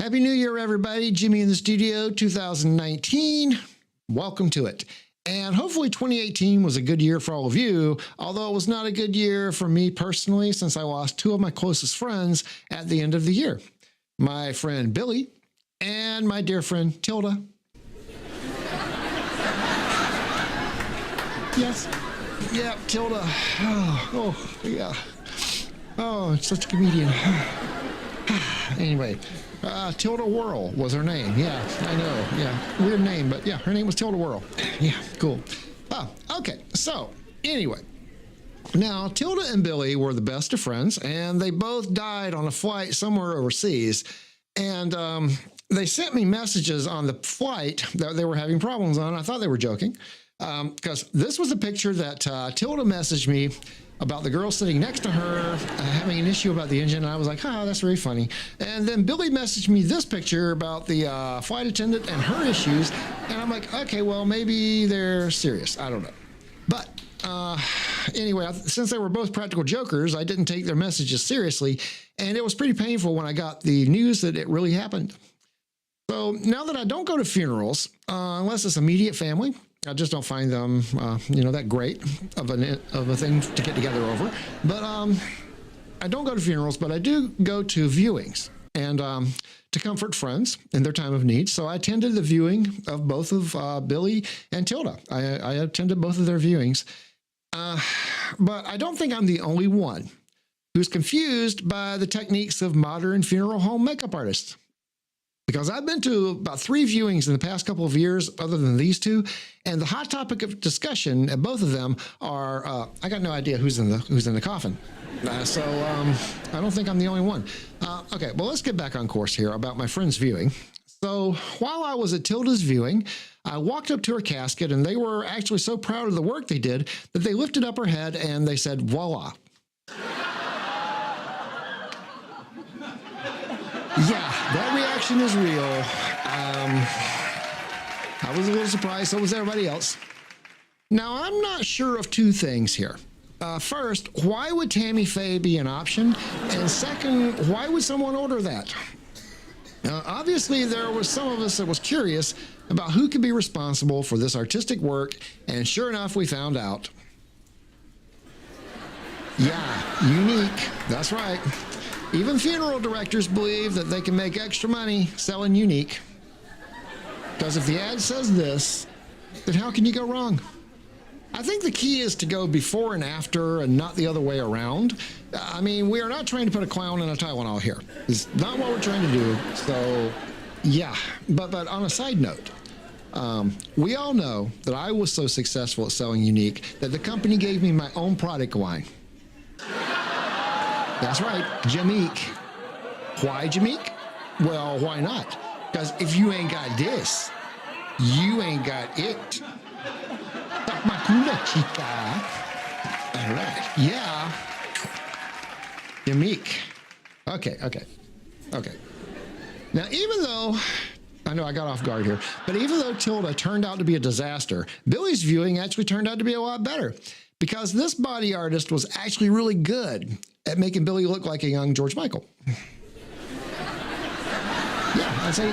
Happy New Year, everybody. Jimmy in the studio, 2019. Welcome to it. And hopefully 2018 was a good year for all of you, although it was not a good year for me personally since I lost two of my closest friends at the end of the year. My friend Billy and my dear friend Tilda. Yes. Yeah, Tilda. Oh, yeah. Oh, such a comedian. Anyway, Tilda Whirl was her name. Yeah, I know. Yeah, weird name, but yeah, her name was Tilda Whirl. Yeah, cool. Oh, okay. So, anyway, now Tilda and Billy were the best of friends, and they both died on a flight somewhere overseas. And they sent me messages on the flight that they were having problems on. I thought they were joking, because this was a picture that Tilda messaged me about the girl sitting next to her having an issue about the engine. And I was like, oh, that's very funny. And then Billy messaged me this picture about the flight attendant and her issues. And I'm like, okay, well, maybe they're serious. I don't know. But anyway, since they were both practical jokers, I didn't take their messages seriously. And it was pretty painful when I got the news that it really happened. So now that I don't go to funerals, unless it's immediate family, I just don't find them, that great of a thing to get together over. But I don't go to funerals, but I do go to viewings and to comfort friends in their time of need. So I attended the viewing of both of Billy and Tilda. I attended both of their viewings. But I don't think I'm the only one who's confused by the techniques of modern funeral home makeup artists. Because I've been to about 3 viewings in the past couple of years, other than these 2, and the hot topic of discussion at both of them are, I got no idea who's in the coffin. So I don't think I'm the only one. Okay, well, let's get back on course here about my friend's viewing. So while I was at Tilda's viewing, I walked up to her casket, and they were actually so proud of the work they did that they lifted up her head and they said, voila. Yeah, that reaction is real. I was a little surprised, so was everybody else. Now, I'm not sure of 2 things here. First, why would Tammy Faye be an option? And second, why would someone order that? Obviously, there was some of us that was curious about who could be responsible for this artistic work, and sure enough, we found out. Yeah, unique. That's right. Even funeral directors believe that they can make extra money selling unique. Because if the ad says this, then how can you go wrong? I think the key is to go before and after and not the other way around. I mean, we are not trying to put a clown in a Tylenol here. It's not what we're trying to do. So, yeah. But on a side note, we all know that I was so successful at selling unique that the company gave me my own product line. That's right, Jameek. Why Jameek? Well, why not? Because if you ain't got this, you ain't got it. Takmakula, chica. All right, yeah. Jameek. Okay. Now, even though, I know I got off guard here, but even though Tilda turned out to be a disaster, Billy's viewing actually turned out to be a lot better. Because this body artist was actually really good at making Billy look like a young George Michael. Yeah, I'd say,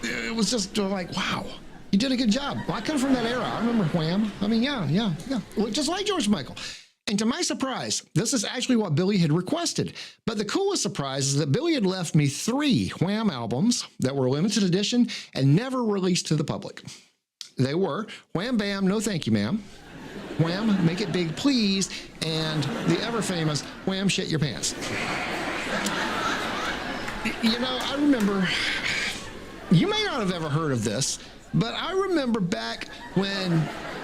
it was just like, wow, he did a good job. Well, I come from that era. I remember Wham. I mean, yeah. Looked just like George Michael. And to my surprise, this is actually what Billy had requested. But the coolest surprise is that Billy had left me 3 Wham albums that were limited edition and never released to the public. They were Wham Bam, No Thank You Ma'am, Wham, Make It Big Please, and the ever-famous Wham, Shit Your Pants. I remember, you may not have ever heard of this, but I remember back in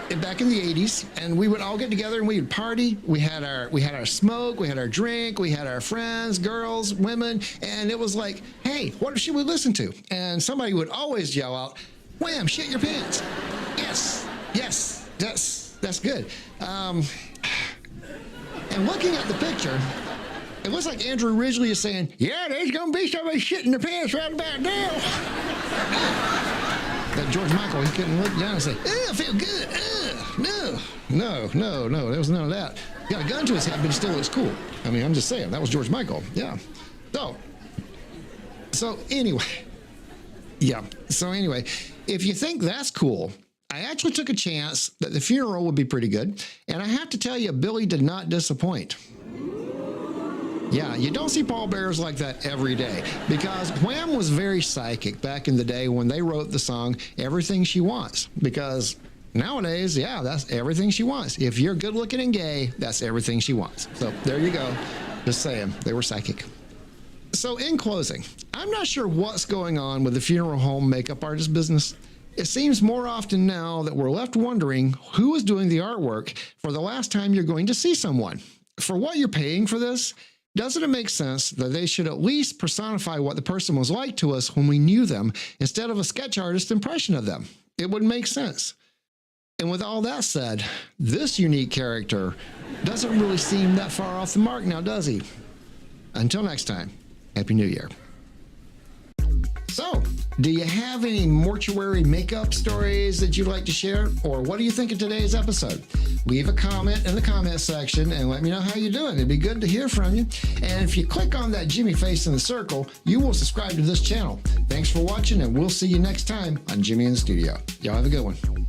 the 80s, and we would all get together and we would party. We had our smoke, we had our drink, we had our friends, girls, women, and it was like, hey, what should we listen to? And somebody would always yell out, Wham, Shit Your Pants. Yes, that's good. And looking at the picture, it looks like Andrew Ridgeley is saying, yeah, there's going to be somebody shitting their pants right about now. That George Michael, he couldn't look down and say, I feel good. No, there was none of that. He got a gun to his head, but he still looks cool. I mean, I'm just saying, that was George Michael, yeah. So, so anyway, yeah. So anyway, if you think that's cool, I actually took a chance that the funeral would be pretty good. And I have to tell you, Billy did not disappoint. Yeah, you don't see pallbearers like that every day because Wham was very psychic back in the day when they wrote the song Everything She Wants. Because nowadays, yeah, that's everything she wants. If you're good looking and gay, that's everything she wants. So there you go. Just saying, they were psychic. So in closing, I'm not sure what's going on with the funeral home makeup artist business. It seems more often now that we're left wondering who is doing the artwork for the last time you're going to see someone. For what you're paying for this, doesn't it make sense that they should at least personify what the person was like to us when we knew them instead of a sketch artist impression of them? It would make sense. And with all that said, this unique character doesn't really seem that far off the mark now, does he? Until next time, Happy New Year. So, do you have any mortuary makeup stories that you'd like to share? Or what do you think of today's episode? Leave a comment in the comment section and let me know how you're doing. It'd be good to hear from you. And if you click on that Jimmy face in the circle, you will subscribe to this channel. Thanks for watching, and we'll see you next time on Jimmy in the Studio. Y'all have a good one.